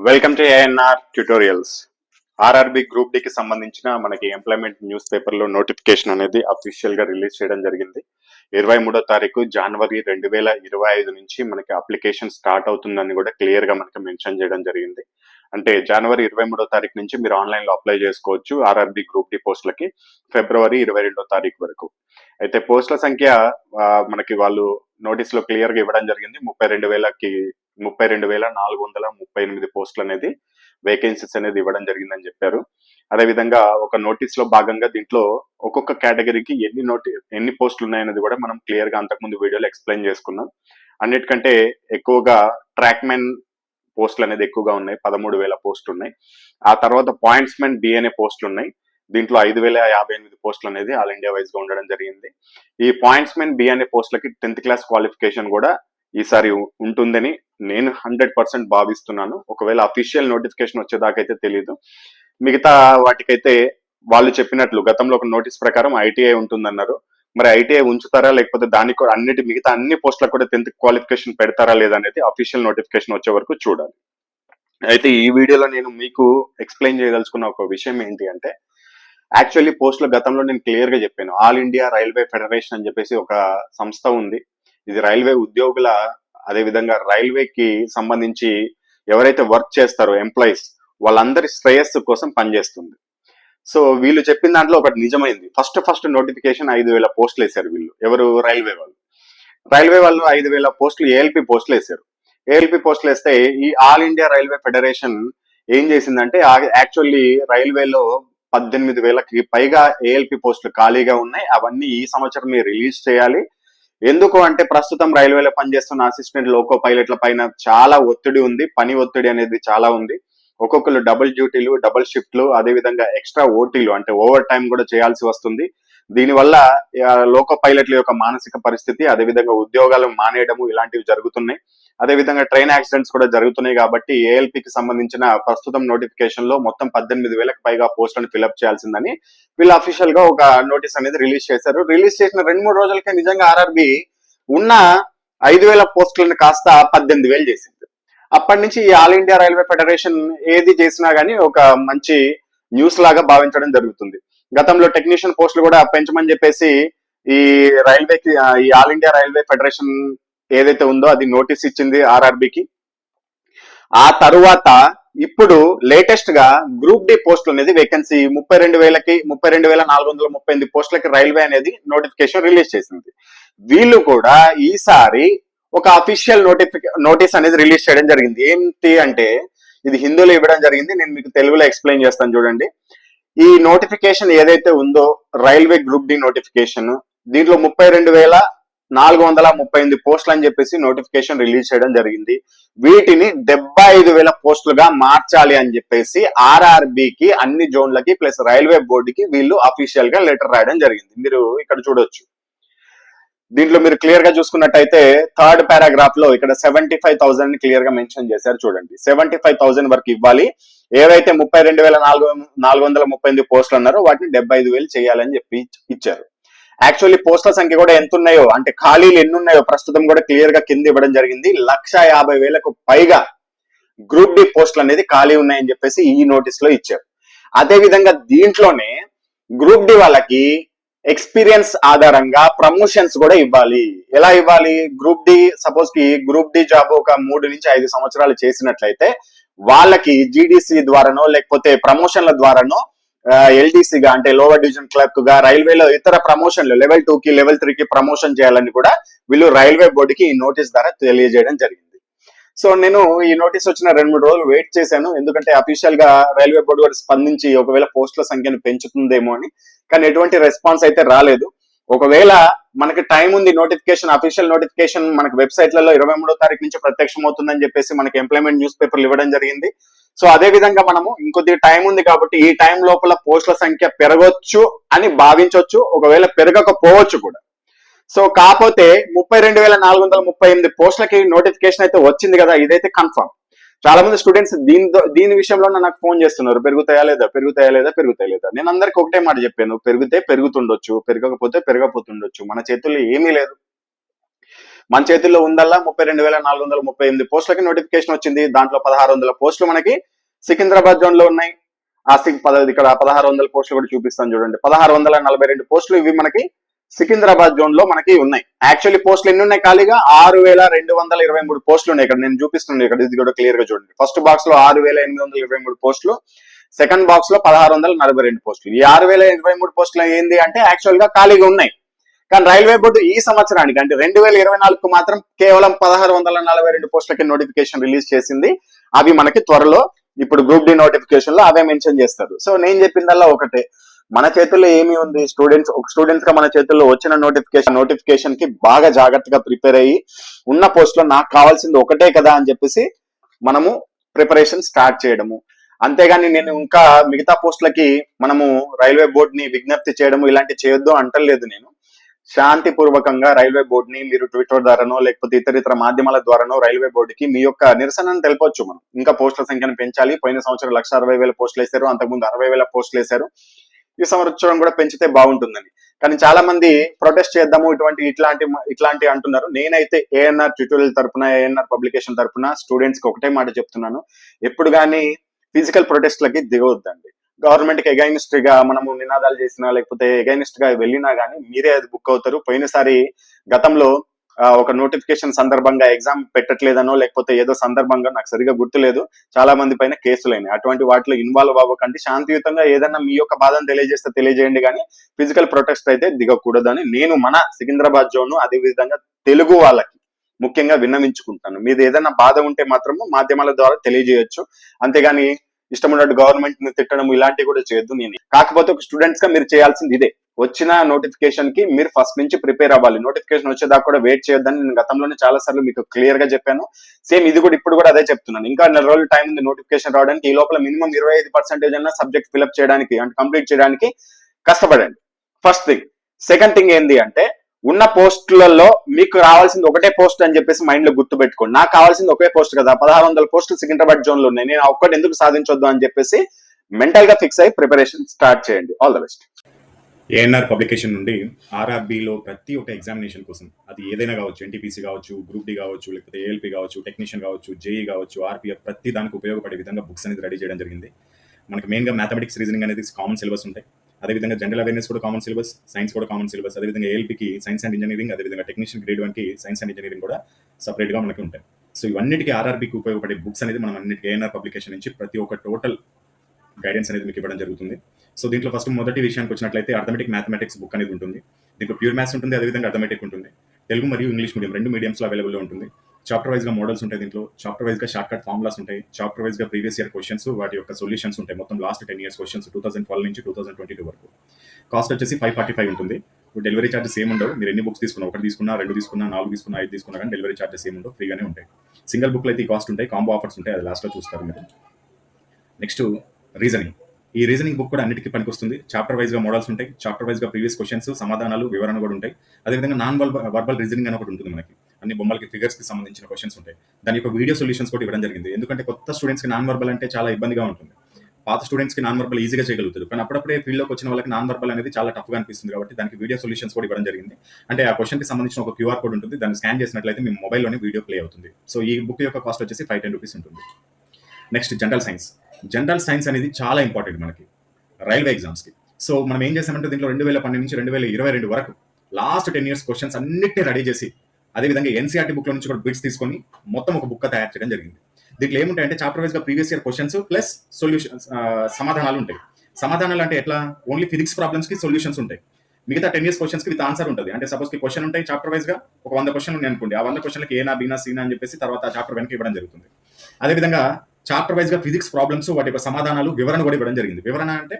Welcome to ANR tutorials. RRB group D కి సంబంధించిన మనకి ఎంప్లాయ్మెంట్ న్యూస్ పేపర్ లో నోటిఫికేషన్ అనేది అఫీషియల్ గా రిలీజ్ చేయడం జరిగింది. 23వ తారీఖు జనవరి 2025 నుంచి మనకి అప్లికేషన్ స్టార్ట్ అవుతుందని కూడా క్లియర్ గా మనకి మెన్షన్ చేయడం జరిగింది. అంటే జనవరి 23వ తారీఖు నుంచి మీరు ఆన్లైన్ లో అప్లై చేసుకోవచ్చు ఆర్ఆర్బి గ్రూప్ డి పోస్టులకి ఫిబ్రవరి 22వ తారీఖు వరకు. అయితే పోస్టుల సంఖ్య మనకి వాళ్ళు నోటీస్ లో క్లియర్ గా ఇవ్వడం జరిగింది. 32,438 పోస్టులు అనేది వేకెన్సీస్ అనేది ఇవ్వడం జరిగిందని చెప్పారు. అదేవిధంగా ఒక నోటీస్ లో భాగంగా దీంట్లో ఒక్కొక్క కేటగిరీకి ఎన్ని పోస్టులు ఉన్నాయనేది కూడా మనం క్లియర్ గా అంతకుముందు వీడియోలో ఎక్స్ప్లెయిన్ చేసుకున్నాం. అన్నిటికంటే ఎక్కువగా ట్రాక్ మెన్ పోస్టులు అనేది ఎక్కువగా ఉన్నాయి, 13,000 పోస్టులు ఉన్నాయి. ఆ తర్వాత పాయింట్స్ మెన్ బి అనే పోస్టులు ఉన్నాయి. దీంట్లో 5,058 పోస్టులు అనేది ఆల్ ఇండియా వైజ్ గా ఉండడం జరిగింది. ఈ పాయింట్స్ మెన్ బి అనే పోస్టులకి 10th క్లాస్ క్వాలిఫికేషన్ కూడా ఈసారి ఉంటుందని నేను 100% భావిస్తున్నాను. ఒకవేళ అఫీషియల్ నోటిఫికేషన్ వచ్చేదాకైతే తెలియదు. మిగతా వాటికైతే వాళ్ళు చెప్పినట్లు గతంలో ఒక నోటీస్ ప్రకారం ఐటీఐ ఉంటుందన్నారు. మరి ఐటీఐ ఉంచుతారా లేకపోతే దానికి మిగతా అన్ని పోస్టులకు కూడా 10th క్వాలిఫికేషన్ పెడతారా లేదనేది అఫీషియల్ నోటిఫికేషన్ వచ్చే వరకు చూడాలి. అయితే ఈ వీడియోలో నేను మీకు ఎక్స్ప్లెయిన్ చేయదలుచుకున్న ఒక విషయం ఏంటి అంటే, యాక్చువల్లీ పోస్టుల గతంలో నేను క్లియర్ గా చెప్పాను. ఆల్ ఇండియా రైల్వే ఫెడరేషన్ అని చెప్పేసి ఒక సంస్థ ఉంది. ఇది రైల్వే ఉద్యోగుల అదేవిధంగా రైల్వేకి సంబంధించి ఎవరైతే వర్క్ చేస్తారో ఎంప్లాయీస్ వాళ్ళందరి శ్రేయస్సు కోసం పనిచేస్తుంది. సో వీళ్ళు చెప్పిన దాంట్లో ఒకటి నిజమైంది. ఫస్ట్ నోటిఫికేషన్ 5,000 పోస్టులు వేశారు వీళ్ళు. ఎవరు? రైల్వే వాళ్ళు 5,000 పోస్టులు ఏఎల్పి పోస్టులు వేశారు. ఏఎల్పి పోస్టులు వేస్తే ఈ ఆల్ ఇండియా రైల్వే ఫెడరేషన్ ఏం చేసిందంటే, యాక్చువల్లీ రైల్వేలో 18,000కి పైగా ఏఎల్పి పోస్టులు ఖాళీగా ఉన్నాయి. అవన్నీ ఈ సంవత్సరమే రిలీజ్ చేయాలి. ఎందుకు అంటే ప్రస్తుతం రైల్వేలో పనిచేస్తున్న అసిస్టెంట్ లోకో పైలట్ల పైన చాలా ఒత్తిడి ఉంది. పని ఒత్తిడి అనేది చాలా ఉంది. ఒక్కొక్కరు డబుల్ డ్యూటీలు, డబుల్ షిఫ్ట్లు, అదేవిధంగా ఎక్స్ట్రా ఓటీలు అంటే ఓవర్ టైం కూడా చేయాల్సి వస్తుంది. దీనివల్ల లోకో పైలట్ల యొక్క మానసిక పరిస్థితి, అదేవిధంగా ఉద్యోగాలు మానేయడము ఇలాంటివి జరుగుతున్నాయి. అదేవిధంగా ట్రైన్ యాక్సిడెంట్స్ కూడా జరుగుతున్నాయి. కాబట్టి ఏఎల్పికి సంబంధించిన ప్రస్తుతం నోటిఫికేషన్ లో మొత్తం 18,000కి పైగా పోస్టులను ఫిల్అప్ చేయాల్సిందని వీళ్ళు అఫీషియల్ గా ఒక నోటీస్ అనేది రిలీజ్ చేశారు. రిలీజ్ చేసిన 2-3 రోజులకే నిజంగా ఆర్ఆర్బి ఉన్న 5,000 పోస్టులను కాస్త 18,000 చేసింది. అప్పటి నుంచి ఈ ఆల్ ఇండియా రైల్వే ఫెడరేషన్ ఏది చేసినా గానీ ఒక మంచి న్యూస్ లాగా భావించడం జరుగుతుంది. గతంలో టెక్నీషియన్ పోస్టులు కూడా పెంచమని చెప్పేసి ఈ రైల్వేకి ఈ ఆల్ ఇండియా రైల్వే ఫెడరేషన్ ఏదైతే ఉందో అది నోటీస్ ఇచ్చింది ఆర్ఆర్బికి. ఆ తరువాత ఇప్పుడు లేటెస్ట్ గా గ్రూప్ డి పోస్టులు అనేది వేకెన్సీ 32,438 పోస్టులకి రైల్వే అనేది నోటిఫికేషన్ రిలీజ్ చేసింది. వీళ్ళు కూడా ఈసారి ఒక అఫీషియల్ నోటీస్ అనేది రిలీజ్ చేయడం జరిగింది. ఏంటి అంటే, ఇది హిందీలో ఇవ్వడం జరిగింది, నేను మీకు తెలుగులో ఎక్స్ప్లెయిన్ చేస్తాను చూడండి. ఈ నోటిఫికేషన్ ఏదైతే ఉందో రైల్వే గ్రూప్ డి నోటిఫికేషన్, దీంట్లో 32,438 పోస్టులు అని చెప్పేసి నోటిఫికేషన్ రిలీజ్ చేయడం జరిగింది. వీటిని 75,000 పోస్టులుగా మార్చాలి అని చెప్పేసి ఆర్ఆర్బికి అన్ని జోన్లకి ప్లస్ రైల్వే బోర్డుకి వీళ్ళు అఫీషియల్ గా లెటర్ రాయడం జరిగింది. మీరు ఇక్కడ చూడొచ్చు. దీంట్లో మీరు క్లియర్ గా చూసుకున్నట్టయితే 3rd పారాగ్రాఫ్ లో ఇక్కడ 75,000 ని క్లియర్ గా మెన్షన్ చేశారు చూడండి. 75,000 వరకు ఇవ్వాలి. ఏవైతే 32,438 పోస్టులు అన్నారో వాటిని 75,000 చేయాలని చెప్పి ఇచ్చారు. యాక్చువల్లీ పోస్టుల సంఖ్య కూడా ఎంత ఉన్నాయో అంటే ఖాళీలు ఎన్ని ఉన్నాయో ప్రస్తుతం కూడా క్లియర్ గా కింద ఇవ్వడం జరిగింది. 150,000కు పైగా గ్రూప్ డి పోస్టులు అనేది ఖాళీ ఉన్నాయని చెప్పేసి ఈ నోటీస్ లో ఇచ్చారు. అదే విధంగా దీంట్లోనే గ్రూప్ డి వాళ్ళకి ఎక్స్పీరియన్స్ ఆధారంగా ప్రమోషన్స్ కూడా ఇవ్వాలి. ఎలా ఇవ్వాలి? గ్రూప్ డి సపోజ్ కి గ్రూప్ డి జాబ్ ఒక 3 నుంచి 5 సంవత్సరాలు చేసినట్లయితే వాళ్ళకి జీడీసీ ద్వారానో లేకపోతే ప్రమోషన్ల ద్వారానో ఎల్డీసీగా అంటే లోవర్ డివిజన్ క్లర్క్ గా రైల్వేలో ఇతర ప్రమోషన్లు లెవెల్ 2కి లెవెల్ 3కి ప్రమోషన్ చేయాలని కూడా వీళ్ళు రైల్వే బోర్డుకి ఈ నోటీస్ ద్వారా తెలియజేయడం జరిగింది. సో నేను ఈ నోటీస్ వచ్చిన 2-3 రోజులు వెయిట్ చేశాను. ఎందుకంటే అఫీషియల్ గా రైల్వే బోర్డు కూడా స్పందించి ఒకవేళ పోస్టుల సంఖ్యను పెంచుతుందేమో అని. కానీ ఎటువంటి రెస్పాన్స్ అయితే రాలేదు. ఒకవేళ మనకి టైం ఉంది, నోటిఫికేషన్ అఫీషియల్ నోటిఫికేషన్ మనకి వెబ్సైట్లలో 23వ తారీఖు నుంచి ప్రత్యక్షమవుతుందని చెప్పేసి మనకి ఎంప్లాయ్మెంట్ న్యూస్ పేపర్లు ఇవ్వడం జరిగింది. సో అదే విధంగా మనము ఇంకొద్ది టైం ఉంది కాబట్టి ఈ టైం లోపల పోస్టుల సంఖ్య పెరగొచ్చు అని భావించవచ్చు, ఒకవేళ పెరగకపోవచ్చు కూడా. సో కాకపోతే 32,438 పోస్టులకి నోటిఫికేషన్ అయితే వచ్చింది కదా, ఇదైతే కన్ఫర్మ్. చాలా మంది స్టూడెంట్స్ దీని విషయంలో నాకు ఫోన్ చేస్తున్నారు, పెరుగుతాయా లేదా. నేను అందరికి ఒకటే మాట చెప్పాను, పెరిగితే పెరుగుతుండొచ్చు, పెరగకపోతే పెరగపోతుండొచ్చు, మన చేతుల్లో ఏమీ లేదు. మన చేతుల్లో ఉందల్లా 32,438 పోస్టులకి నోటిఫికేషన్ వచ్చింది. దాంట్లో 1,600 పోస్టులు మనకి సికింద్రాబాద్ జోన్ లో ఉన్నాయి. ఇక్కడ 1,600 పోస్టులు కూడా చూపిస్తాను చూడండి. 1,642 పోస్టులు ఇవి మనకి సికింద్రాబాద్ జోన్ లో మనకి ఉన్నాయి. యాక్చువల్లీ పోస్టులు ఎన్ని ఉన్నాయి ఖాళీగా? 6,223 పోస్టులు ఉన్నాయి. ఇక్కడ నేను చూపిస్తున్నాను, ఇక్కడ ఇది కూడా క్లియర్ గా చూడండి. ఫస్ట్ బాక్స్ లో 6,823 పోస్టులు, సెకండ్ బాక్స్ లో 1,642 పోస్టులు. ఈ 6,023 పోస్టులు ఏంది అంటే యాక్చువల్ గా ఖాళీగా ఉన్నాయి. కానీ రైల్వే బోర్డు ఈ సంవత్సరానికి అంటే 2024 మాత్రం కేవలం 1,642 పోస్టులకి నోటిఫికేషన్ రిలీజ్ చేసింది. అవి మనకి త్వరలో ఇప్పుడు గ్రూప్ డి నోటిఫికేషన్ లో అవే మెన్షన్ చేస్తారు. సో నేను చెప్పిందల్లా ఒకటే, మన చేతుల్లో ఏమి ఉంది? స్టూడెంట్స్ గా మన చేతుల్లో వచ్చిన నోటిఫికేషన్ కి బాగా జాగ్రత్తగా ప్రిపేర్ అయ్యి ఉన్న పోస్ట్ లో నాకు కావాల్సింది ఒకటే కదా అని చెప్పేసి మనము ప్రిపరేషన్ స్టార్ట్ చేయడము. అంతేగాని నేను ఇంకా మిగతా పోస్టులకి మనము రైల్వే బోర్డుని విజ్ఞప్తి చేయడము ఇలాంటి చేయొద్దు అంటలేదు. నేను శాంతిపూర్వకంగా రైల్వే బోర్డుని మీరు ట్విట్టర్ ద్వారానో లేకపోతే ఇతర మాధ్యమాల ద్వారానో రైల్వే బోర్డుకి మీ యొక్క నిరసనను తెలపొచ్చు. మనం ఇంకా పోస్టుల సంఖ్యను పెంచాలి. పోయిన సంవత్సరం 1,60,000 పోస్టులు వేశారు, అంతకుముందు 60,000 పోస్టులు వేశారు. ఈ సంవత్సరం కూడా పెంచితే బాగుంటుందని. కానీ చాలా మంది ప్రొటెస్ట్ చేద్దాము ఇట్లాంటి అంటున్నారు. నేనైతే ఏఎన్ఆర్ ట్యూటోరియల్ తరపున, ఏఎన్ఆర్ పబ్లికేషన్ తరపున స్టూడెంట్స్ కి ఒకటే మాట చెప్తున్నాను, ఎప్పుడు కానీ ఫిజికల్ ప్రొటెస్ట్లకి దిగవద్దండి. గవర్నమెంట్ కి ఎగైనిస్ట్ గా మనము నినాదాలు చేసినా లేకపోతే ఎగైనిస్ట్ గా వెళ్ళినా గానీ మీరే అది బుక్ అవుతారు. పోయినసారి గతంలో ఒక నోటిఫికేషన్ సందర్భంగా ఎగ్జామ్ పెట్టట్లేదనో లేకపోతే ఏదో సందర్భంగా నాకు సరిగా గుర్తులేదు, చాలా మంది పైన కేసులైనాయి. అటువంటి వాటిలో ఇన్వాల్వ్ అవ్వకండి. శాంతియుతంగా ఏదన్నా మీ యొక్క బాధను తెలియజేయండి, కానీ ఫిజికల్ ప్రొటెస్ట్ అయితే దిగకూడదని నేను మన సికింద్రాబాద్ జోన్ అదే విధంగా తెలుగు వాళ్ళకి ముఖ్యంగా విన్నవించుకుంటాను. మీది ఏదైనా బాధ ఉంటే మాత్రము మాధ్యమాల ద్వారా తెలియజేయొచ్చు, అంతేగాని ఇష్టం ఉన్నట్టు గవర్నమెంట్ ని తిట్టడం ఇలాంటివి కూడా చేయొద్దు. నేను కాకపోతే ఒక స్టూడెంట్స్ గా మీరు చేయాల్సింది ఇదే, వచ్చిన నోటిఫికేషన్ కి మీరు ఫస్ట్ నుంచి ప్రిపేర్ అవ్వాలి. నోటిఫికేషన్ వచ్చేదాకా కూడా వెయిట్ చేయొద్దని నేను గతంలోనే చాలా సార్లు మీకు క్లియర్ గా చెప్పాను. సేమ్ ఇది కూడా ఇప్పుడు కూడా అదే చెప్తున్నాను. ఇంకా 4 రోజులు టైం ఉంది నోటిఫికేషన్ రావడానికి. ఈ లోపల మినిమం 25% అన్న సబ్జెక్ట్ ఫిల్అప్ చేయడానికి అంటే కంప్లీట్ చేయడానికి కష్టపడండి. First thing. సెకండ్ థింగ్ ఏంది అంటే, ఉన్న పోస్టులలో మీకు రావాల్సింది ఒకటే పోస్ట్ అని చెప్పేసి మైండ్ లో గుర్తు పెట్టుకోండి. నాకు కావాల్సింది ఒకే పోస్ట్ కదా, 1,600 పోస్టులు సికింద్రాబాద్ జోన్ లో ఉన్నాయి, నేను ఒక్కటి ఎందుకు సాధించొద్దు అని చెప్పేసి మెంటల్ గా ఫిక్స్ అయ్యి ప్రిపరేషన్ స్టార్ట్ చేయండి. All the best. ANR publication నుండి ఆర్ఆర్బీలో ప్రతి ఒక్క ఎగ్జామినేషన్ కోసం, అది ఏదైనా కావచ్చు, ఎన్టీపీసీ కావచ్చు, గ్రూప్ డి కావచ్చు, లేకపోతే ఏఎల్పీ కావచ్చు, టెక్నీషియన్ కావచ్చు, జేఈ కావచ్చు, ఆర్పీఎఫ్, ప్రతి దానికి ఉపయోగపడే విధంగా బుక్స్ అనేది రెడీ చేయడం జరిగింది. మనకి మెయిన్గా మ్యాథమెటిక్స్, రీజనింగ్ అనేది కామన్ సిలబస్ ఉంటాయి. అదేవిధంగా జనరల్ అవేర్నెస్ కూడా కామన్ సిలబస్, సైన్స్ కూడా కామన్ సిలబస్. అదేవిధంగా ఏఎల్పీకి సైన్స్ అండ్ ఇంజనీరింగ్, అదేవిధంగా టెక్నీషియన్ గ్రేడ్ 1కి సైన్స్ అండ్ ఇంజనీరింగ్ కూడా సపరేట్గా మనకి ఉంటాయి. సో ఇవన్నిటికీ ఆర్ఆర్బీకి ఉపయోగపడే బుక్స్ అనేది మనం అన్నిటికీ ఏఎన్ఆర్ పబ్లికేషన్ నుంచి ప్రతి ఒక్క టోటల్ గైడెన్స్ అనేది మీకు ఇవ్వడం జరుగుతుంది. సో దీంట్లో ఫస్ట్ మొదటి విషయానికి వచ్చినట్లయితే అర్థమెటిక్ మ్యాథమెటిక్స్ బుక్ అనేది ఉంటుంది. దీంట్లో ప్యూర్ మ్యాథ్స్ ఉంటుంది, అదేవిధంగా అర్థమెటిక్ ఉంటుంది. తెలుగు మరియు ఇంగ్లీష్ మీడియం 2 మీడియంస్లో అవైలబుల్లో ఉంటుంది. చాప్టర్ వైజ్గా మోడల్స్ ఉంటాయి. దీంట్లో చాప్టర్ వైజ్గా షార్ట్ కట్ ఫార్ములాస్ ఉంటాయి. చాప్టర్ వైజ్గా ప్రీవియస్ ఇయర్ క్వశ్చన్స్, వాటి యొక్క సొల్యూషన్స్ ఉంటాయి. మొత్తం లాస్ట్ 10 years క్వశ్చన్స్ 2012 నుంచి 2022 వరకు. కాస్ట్ వచ్చేసి 545 ఉంటుంది. డెలివరీ చార్జెస్ ఏమి ఉండవు. మీరు ఎన్ని బుక్స్ తీసుకున్నా, 1 తీసుకున్నా, 2 తీసుకున్నా, 4 తీసుకున్నా, 5 తీసుకున్నా కానీ డెలివరీ చార్జెస్ ఏమి ఉండవు, ఫ్రీగానే ఉంటాయి. సింగిల్ బుక్లో అయితే ఈ కాస్ట్ ఉంటాయి, కాంబో ఆఫర్స్ ఉంటాయి, అది లాస్ట్లో చూస్తారు మీరు. Next reasoning. ఈ రీజనింగ్ బుక్ కూడా అన్నిటికీ పనికొస్తుంది. చాప్టర్ వైజ్గా మోడల్స్ ఉంటాయి, చాప్టర్ వైజ్గా ప్రీవియస్ క్వశ్చన్స్, సమాధానాలు, వివరణ కూడా ఉంటాయి. అదేవిధంగా నాన్ వర్బల్ రీజనింగ్ అని ఒకటి ఉంటుంది. మనకి అన్ని బొమ్మలకి, ఫిగర్స్కి సంబంధించిన క్వశ్చన్స్ ఉంటాయి. దాని యొక్క వీడియో సొల్యూషన్స్ కూడా ఇవ్వడం జరిగింది. ఎందుకంటే కొత్త స్టూడెంట్స్కి నాన్ వర్బల్ అంటే చాలా ఇబ్బందిగా ఉంటుంది. పాత స్టూడెంట్స్కి నాన్ వర్బల్ ఈజీగా చేయగలుగుతారు, కానీ అప్పుడప్పుడే ఫీల్డ్లోకి వచ్చిన వాళ్ళకి నాన్ వర్బల్ అనేది చాలా టఫ్గా అనిపిస్తుంది. కాబట్టి దానికి వీడియో సొల్యూషన్స్ కూడా ఇవ్వడం జరిగింది. అంటే ఆ క్వశ్చన్కి సంబంధించిన ఒక క్యూఆర్ కోడ్ ఉంటుంది, దాన్ని స్కాన్ చేసినట్లయితే మీ మొబైల్లోనే వీడియో ప్లే అవుతుంది. సో ఈ బుక్ యొక్క కాస్ట్ వచ్చేసి 510 రూపీస్ ఉంటుంది. Next general science. General science అనేది చాలా ఇంపార్టెంట్ మనకి రైల్వే ఎగ్జామ్స్కి. సో మనం ఏం చేసామంటే దీంట్లో 2012 నుంచి 2022 వరకు లాస్ట్ 10 years క్వశ్చన్స్ అన్నిటిని రెడీ చేసి, అదేవిధంగా ఎన్సీఆర్టీ బుక్లో నుంచి కూడా బిట్స్ తీసుకొని మొత్తం ఒక బుక్ తయారు చేయడం జరిగింది. దీంట్లో ఏముంటాయంటే చాప్టర్ వైజ్గా previous year questions plus solutions, సమాధానాలు ఉంటాయి. సమాధానాలు అంటే ఎట్లా, ఓన్లీ ఫిజిక్స్ ప్రాబ్లమ్స్కి సొల్యూషన్స్ ఉంటాయి. మిగతా 10 years క్వశ్చన్స్కి విత్ ఆన్సర్ ఉంటుంది. అంటే సపోజ్కి క్వశ్చన్ ఉంటాయి చాప్టర్ వైజ్గా, ఒక 100 క్వశ్చన్ ఉన్నాయి అనుకోండి, ఆ 100 క్వశ్చన్లకి ఏనా, బీనా, సీనా అని చెప్పేసి తర్వాత చాప్టర్ వెనక్కి ఇవ్వడం జరుగుతుంది. అదేవిధంగా చాప్టర్ వైజ్గా ఫిజిక్స్ ప్రాబ్లమ్స్, వాటి యొక్క సమాధానాలు, వివరణ కూడా ఇవ్వడం జరిగింది. వివరణ అంటే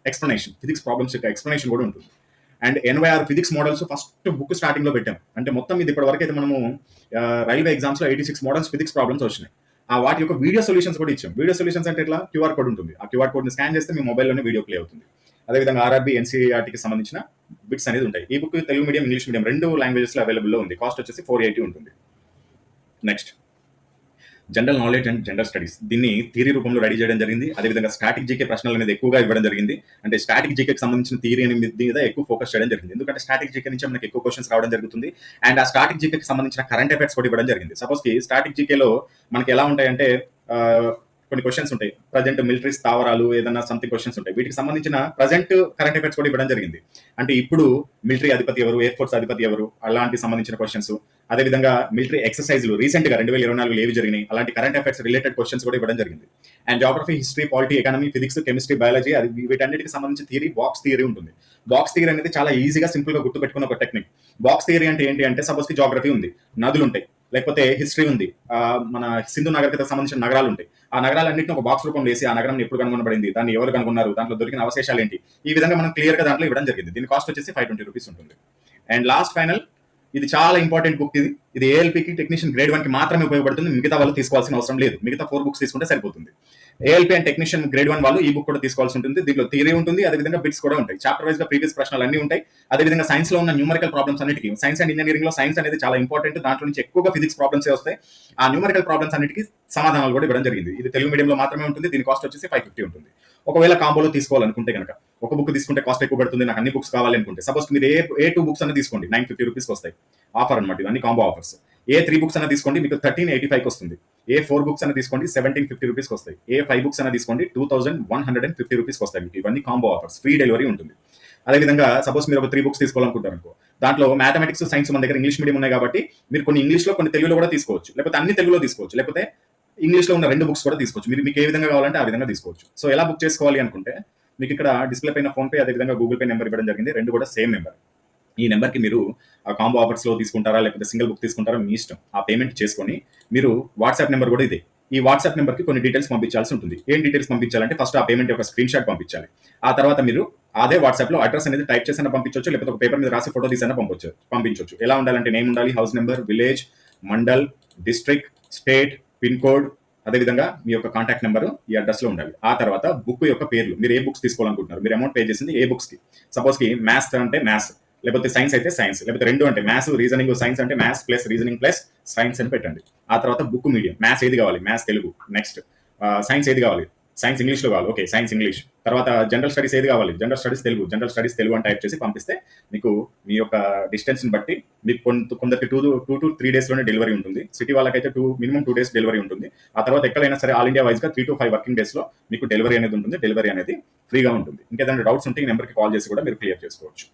ఎక్స్ప్లెనేషన్, ఫిజిక్స్ ప్రాబ్లమ్స్ యొక్క ఎక్స్ప్లెనేషన్ కూడా ఉంటుంది. And 86 physics models first book స్టార్టింగ్లో పెట్టాం. అంటే మొత్తం ఇది ఇప్పటి వరకు అయితే మనము రైల్వే ఎగ్జామ్స్లో 86 మోడల్స్ ఫిజిక్స్ ప్రాబ్లమ్స్ వచ్చినాయి. ఆ వాటి యొక్క వీడియో సొల్యూషన్స్ కూడా ఇచ్చాం. వీడియో సొల్యూషన్స్ అంటే ఎట్లా, క్యూఆర్ కోడ్ ఉంటుంది. ఆ క్యూఆర్ కోడ్ని స్కాన్ చేస్తే మీ మొబైల్లోనే వీడియో ప్లే అవుతుంది. అదేవిధంగా ఆర్ఆర్బీ, ఎన్సీఆర్టీకి సంబంధించిన బిట్స్ అనేది ఉంటాయి. ఈ book Telugu medium, English medium 2 లాంగ్వేజెస్లో అవైలబుల్లో ఉంది. కాస్ట్ వచ్చేసి 480 ఉంటుంది. Next general knowledge and gender studies దీన్ని థియరీ రూపంలో రెడీ చేయడం జరిగింది. అదేవిధంగా స్టాటిక్ జీకే ప్రశ్నలు అనేది ఎక్కువగా ఇవ్వడం జరిగింది. అంటే స్టాటిక్ జీకేకి సంబంధించిన థియరీ మీద ఎక్కువ ఫోకస్ చేయడం జరిగింది. ఎందుకంటే స్టాటిక్ జీకే నుంచి మనకి ఎక్కువ క్వశ్చన్స్ రావడం జరుగుతుంది. అండ్ ఆ స్టాటిక్ జీకేకి సంబంధించిన కరెంట్ అఫైర్స్ కూడా ఇవ్వడం జరిగింది. సపోజ్ కి స్టాటిక్ జీకేలో మనకి ఎలా ఉంటాయంటే కొన్ని క్వశ్చన్స్ ఉంటాయి. ప్రజెంట్ మిలిటరీ స్థావరాలు ఏదైనా సంథింగ్ క్వశ్చన్స్ ఉంటాయి. వీటికి సంబంధించిన ప్రజెంట్ కరెంట్ అఫైర్స్ కూడా ఇవ్వడం జరిగింది. అంటే ఇప్పుడు మిలిటరీ అధిపతి ఎవరు, ఎయిర్ ఫోర్స్ అధిపతి ఎవరు, అలాంటి సంబంధించిన క్వశ్చన్స్, అదేవిధంగా మిలిటరీ ఎక్సర్సైజ్లు రీసెంట్ గా 2024 ఏవి జరిగినాయి అలాంటి కరెంట్ అఫైర్స్ రిలేటెడ్ క్వశ్చన్స్ కూడా ఇవ్వడం జరిగింది. And geography, history, polity, economy, physics, chemistry, biology, అది వీటన్నిటికి సంబంధించి థియరీ, బాక్స్ థియరీ ఉంటుంది. బాక్స్ థియరీ అనేది చాలా ఈజీగా సింపుల్ గా గుర్తుపెట్టుకున్న ఒక టెక్నిక్. బాక్స్ థియరీ అంటే ఏంటి అంటే సపోజ్ కి జాగ్రఫీ ఉంది, నదులు ఉంటాయి, లేకపోతే హిస్టరీ ఉంది, మన సింధు నాగరికతకు సంబంధించిన నగరాలు ఉంటాయి. ఆ నగరాలన్నింటినీ ఒక బాక్స్ రూపంలో వేసి ఆ నగరం ఎప్పుడు కనుగొనబడింది, దాన్ని ఎవరు కనుగొన్నారు, దాంట్లో దొరికిన అవశేషాలు ఏంటి, ఈ విధంగా మనం క్లియర్ గా దాంట్లో ఇవ్వడం జరిగింది. దీని కాస్ట్ వచ్చేసి 520 రూపీస్ ఉంటుంది. అండ్ లాస్ట్ ఫైనల్, ఇది చాలా ఇంపార్టెంట్ బుక్. ఇది ఏఎల్పీకి టెక్నీషియన్ గ్రేడ్ 1 కి మాత్రమే ఉపయోగపడుతుంది. మిగతా వాళ్ళు తీసుకోవాల్సిన అవసరం లేదు. మిగతా 4 బుక్స్ తీసుకుంటే సరిపోతుంది. ఏఎల్పీ అండ్ టెక్నీషియన్ గ్రేడ్ 1 వాళ్ళు ఈ బుక్ కూడా తీసుకోవాల్సి ఉంటుంది. దీంట్లో థియరీ ఉంటుంది, అదేవిధంగా బిట్స్ కూడా ఉంటాయి. చాప్టర్ వైజ్ గా ప్రీవియస్ ప్రశ్నలు అన్ని ఉంటాయి. అదేవిధంగా సైన్స్ లో ఉన్న న్యూమరికల్ ప్రాబ్లమ్స్ అన్నిటికీ, సైన్స్ అండ్ ఇంజనీరింగ్ లో సైన్స్ అనేది చాలా ఇంపార్టెంట్. దాంట్లో నుంచి ఎక్కువగా ఫిజిక్స్ ప్రాబ్లమ్స్ వస్తాయి. ఆ న్యూమరికల్ ప్రాబ్లమ్స్ అన్నిటికీ సమాధానాలు కూడా ఇవ్వడం జరిగింది. ఇది తెలుగు మీడియంలో మాత్రమే ఉంటుంది. దీని కాస్ట్ వచ్చేసి 550 ఉంటుంది. ఒకవేళ కాంబోలో తీసుకోవాలనుకుంటే కనుక, ఒక బుక్ తీసుకుంటే కాస్ట్ ఎక్కువ పడుతుంది, నాకు అన్ని బుక్స్ కావాలి అనుకుంటే, సపోజ్ మీరు ఏ 2 బుక్స్ అన్న తీసుకోండి, 950 రూపీస్కి వస్తాయి. ఆఫర్ అనమాట, ఇవన్నీ కాంబో ఆఫర్స్. ఏ 3 బుక్స్ అన్న తీసుకోండి, మీకు 1385 వస్తుంది. ఏ 4 బుక్స్ అన్న తీసుకోండి, 1750 రూపీస్కి వస్తాయి. ఏ 5 బుక్స్ అన్న తీసుకోండి, 2150 రూపీస్కి వస్తాయి. మీకు ఇవన్నీ కాంబో ఆఫర్స్, ఫ్రీ డెలివరీ ఉంటుంది. అదేవిధంగా సపోజ్ మీరు ఒక 3 బుక్స్ తీసుకోవాలనుకుంటారు అనుకో, దాంట్లో మ్యాథమెటిక్స్, సైన్స్ మన దగ్గర ఇంగ్లీష్ మీడియం ఉన్నాయి కాబట్టి మీరు కొన్ని ఇంగ్లీష్లో, కొన్ని తెలుగులో కూడా తీసుకోవచ్చు, లేకపోతే అన్ని తెలుగులో తీసుకోవచ్చు, లేకపోతే ఇంగ్లీష్లో ఉన్న 2 బుక్స్ కూడా తీసుకోవచ్చు. మీకు ఏ విధంగా కావాలంటే ఆ విధంగా తీసుకోవచ్చు. సో ఎలా బుక్ చేసుకోవాలి అనుకుంటే, మీకు ఇక్కడ డిస్ప్లే పైన ఫోన్పే, అదేవిధంగా గూగుల్ పే నెంబర్ ఇవ్వడం జరిగింది. 2 కూడా సేమ్ నెంబర్. ఈ నెంబర్కి మీరు ఆ కాంబో ఆఫర్స్ లో తీసుకుంటారా, లేకపోతే సింగిల్ బుక్ తీసుకుంటారా, మీ ఇష్టం. ఆ పేమెంట్ చేసుకొని మీరు వాట్సాప్ నెంబర్ కూడా ఇదే. ఈ వాట్సాప్ నెంబర్కి కొన్ని డీటెయిల్స్ పంపించాల్సి ఉంటుంది. ఏం డీటెయిల్స్ పంపించాలంటే, ఫస్ట్ ఆ పేమెంట్ యొక్క స్క్రీన్ షాట్ పంపించాలి. ఆ తర్వాత మీరు అదే వాట్సాప్ లో అడ్రస్ అనేది టైప్ చేసినా పంపించవచ్చు, లేకపోతే ఒక పేపర్ మీద రాసి ఫోటో తీసినా పంపించవచ్చు. ఎలా ఉండాలంటే, నేమ్ ఉండాలి, house number, village, mandal, district, state, pin code, అదేవిధంగా మీ యొక్క కాంటాక్ట్ నెంబర్ ఈ అడ్రస్ లో ఉండాలి. ఆ తర్వాత బుక్ యొక్క పేర్లు, మీరు ఏ బుక్స్ తీసుకోవాలనుకుంటున్నారు, మీరు అమౌంట్ పే చేసింది ఏ బుక్స్ కి. సపోజ్ కి మ్యాథ్స్ అంటే మ్యాథ్స్, లేకపోతే సైన్స్ అయితే సైన్స్, లేకపోతే 2 అంటే మ్యాథ్స్, రీజనింగ్, సైన్స్ అంటే maths plus reasoning plus science అని పెట్టండి. ఆ తర్వాత బుక్ మీడియం, మ్యాథ్స్ ఏది కావాలి, మ్యాథ్స్ తెలుగు. నెక్స్ట్ సైన్స్ ఏది కావాలి, సైన్స్ ఇంగ్లీష్ లో కావాలి, ఓకే సైన్స్ ఇంగ్లీష్. తర్వాత జనరల్ స్టడీస్ ఏది కావాలి, general studies Telugu, general studies Telugu అని టైప్ చేసి పంపిస్తే మీకు మీ యొక్క డిస్టెన్స్ ని బట్టి మీకు కొందరికి 2 to 3 days లోనే డెలివరీ ఉంటుంది. సిటీ వాళ్ళకైతే మినిమం 2 days డెలివరీ ఉంటుంది. ఆ తర్వాత ఎక్కడైనా సరే ఆల్ ఇండియా వైజ్ గా 3 to 5 వర్కింగ్ డేస్ లో మీకు డెలివరీ అనేది ఉంటుంది. డెలివరీ అనేది ఫ్రీగా ఉంటుంది. ఇంకేదైనా డౌట్స్ ఉంటే ఈ నెంబర్కి కాల్ చేసి కూడా మీరు క్లియర్ చేసుకోవచ్చు.